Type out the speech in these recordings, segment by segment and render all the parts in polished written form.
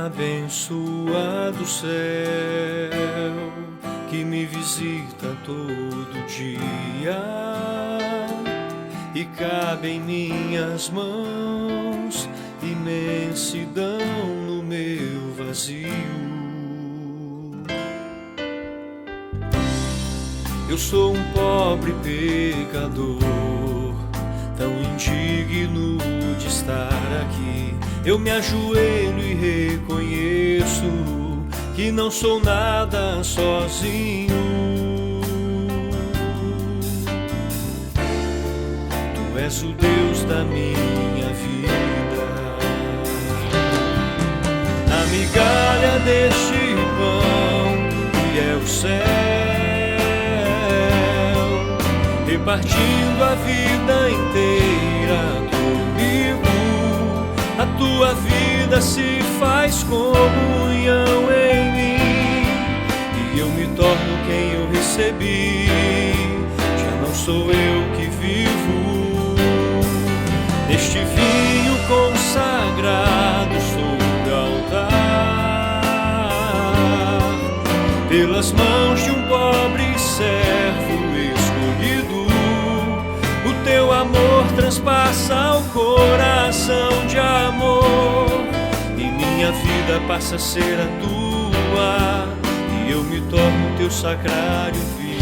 Abençoado céu que me visita todo dia e cabe em minhas mãos imensidão no meu vazio. Eu sou um pobre pecador, tão indigno de estar aqui. Eu me ajoelho e reconheço que não sou nada sozinho. Tu és o Deus da minha vida. Na migalha deste pão que é o céu, repartindo a vida inteira comigo, a tua vida se faz comunhão em mim, e eu me torno quem eu recebi. Já não sou eu que vivo neste vinho consagrado sobre o altar, pelas mãos de um pobre servo escolhido. O teu amor transpassa o coração de amor, e minha vida passa a ser a tua, e eu me torno teu sacrário vivo.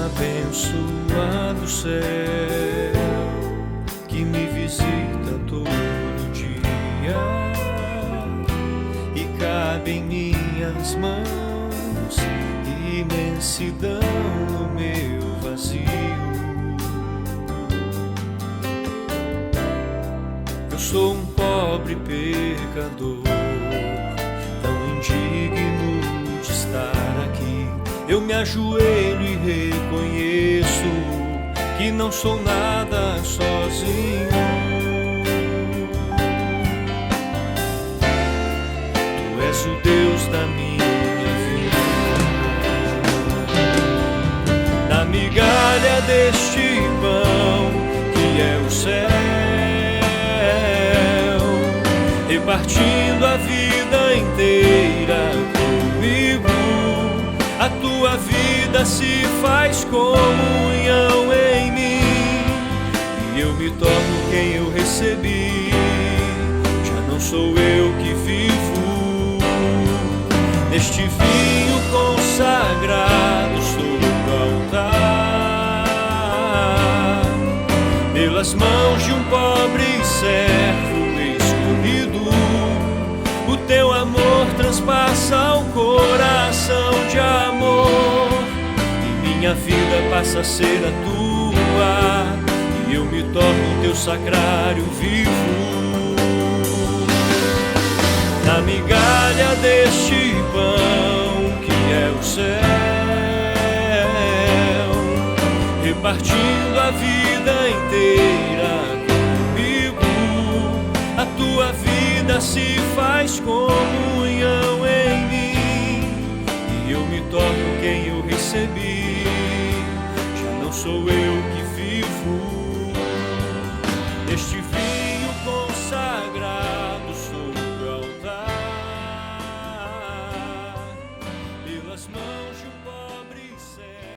Abençoado céu que me visita todo dia e cabe em minhas mãos imensidão no meu vazio. Eu sou um pobre pecador, tão indigno de estar aqui. Eu me ajoelho e reconheço que não sou nada sozinho. Tu és o Deus da minha vida. Na migalha deste pão que é o céu, repartindo a vida inteira comigo, a tua vida se faz comunhão em mim, e eu me torno quem eu recebi. Já não sou eu que vivo neste vinho consagrado sobre o altar, pelas mãos de um pobre servo escolhido. O teu amor transpassa o coração de amor, e minha vida passa a ser a tua, e eu me torno teu sacrário vivo. Na migalha deste pão que é o céu, repartindo a vida inteira comigo, a tua vida se faz comunhão em mim, e eu me torno quem eu recebi. Já não sou eu que vivo neste